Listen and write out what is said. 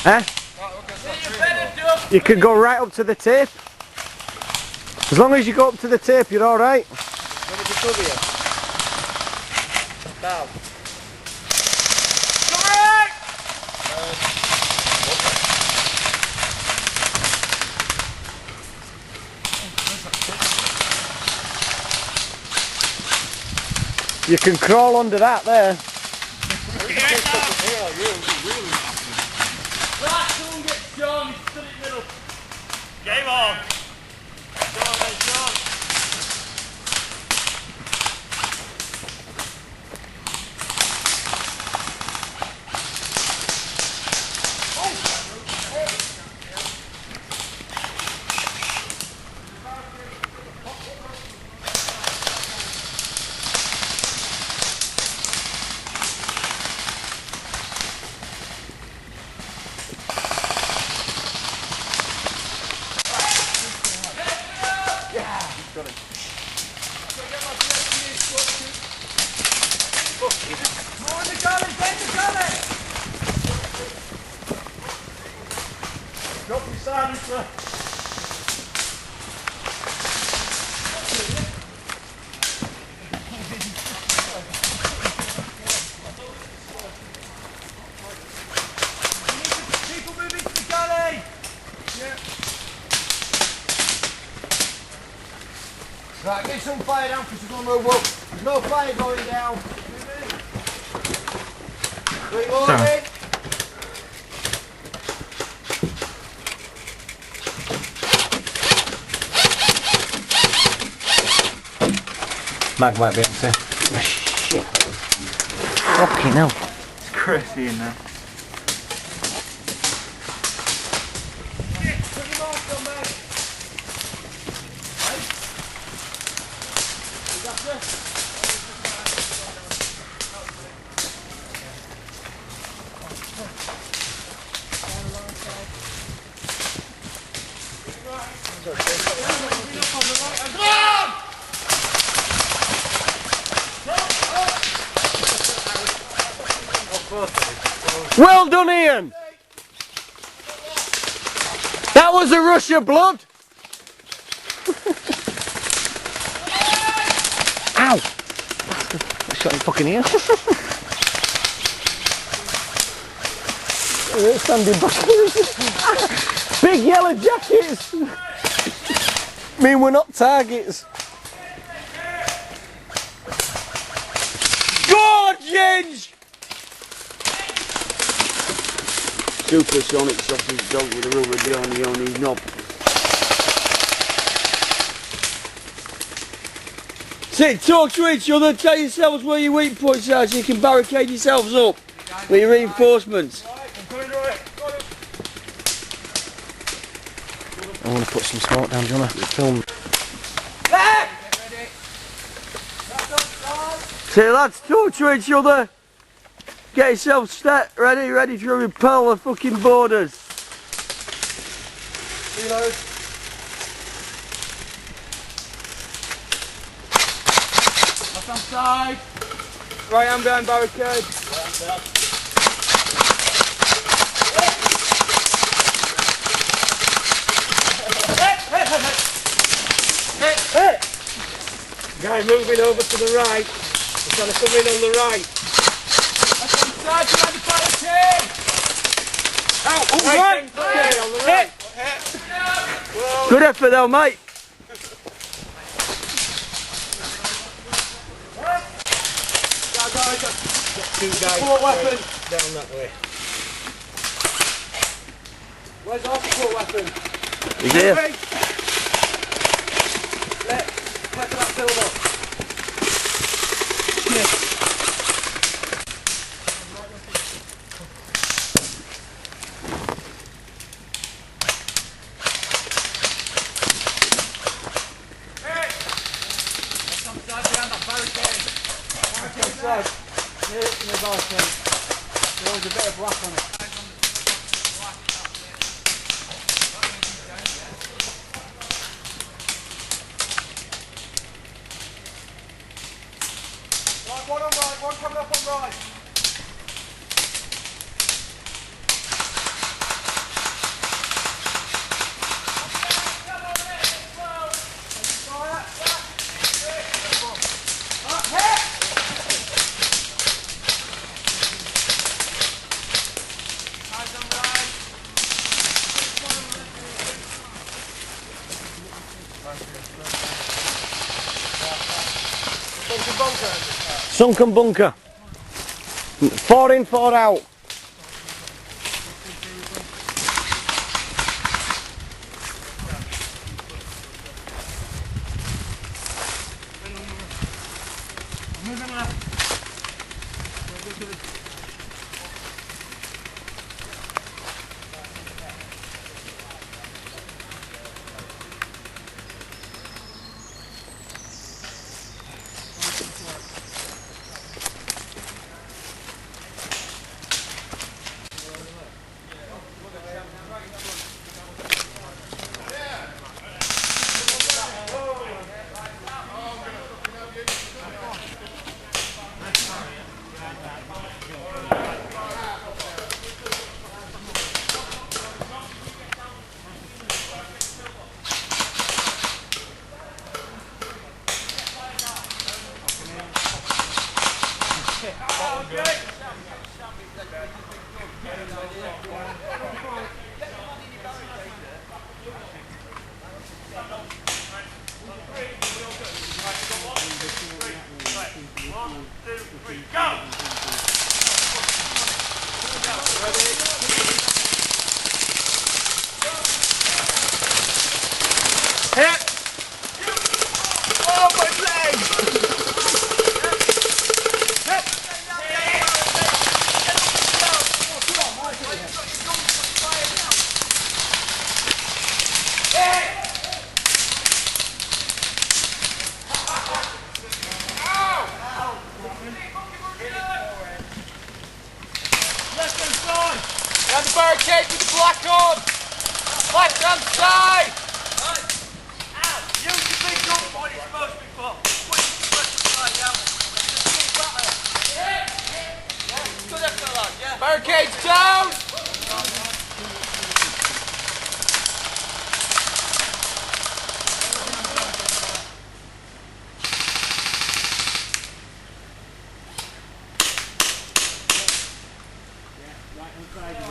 Eh? You can go right up to the tape. As long as you go up to the tape, you're alright. Now. You can crawl under that there. Right, someone get Sean, he's stood in the middle. Game on. Sean, then Sean. Drop your silencer. People moving to the galley. Yeah. Right, get some fire down because we're going to move up. There's no fire going down. Three more in. Mag might be up there. Oh, shit. Fucking hell. It's crazy in there. Well done, Ian! That was a rush of blood! Ow! I shot in fucking ear. Standing back. Big yellow jackets! Mean we're not targets. Good, Ginge! Supersonic sausage dog with a rubber johnny on his knob. Sit, talk to each other, tell yourselves where your weak points are so you can barricade yourselves up with your reinforcements. I want to put some smoke down, do you want to film? Say lads, talk to each other. Get yourself set, ready to repel the fucking borders. Reload. Left hand side. Right hand behind barricade. Hey! Guy moving over to the right. He's trying to come in on the right. Side behind the barricade! Out! Oh, right! Okay, on the right. Good effort though, mate. Two guys. Pull weapon. Down that way. Where's our support weapon? He's here. Let that build up. There was a bit of black on it. Right, one on right, one coming up on right. Sunken bunker. 4 in, 4 out. Down the barricade with the black on! Left hand side! Use your big gun when it's supposed to be full. Put it to the side down. Good after that, yeah. Barricades down! Right on side.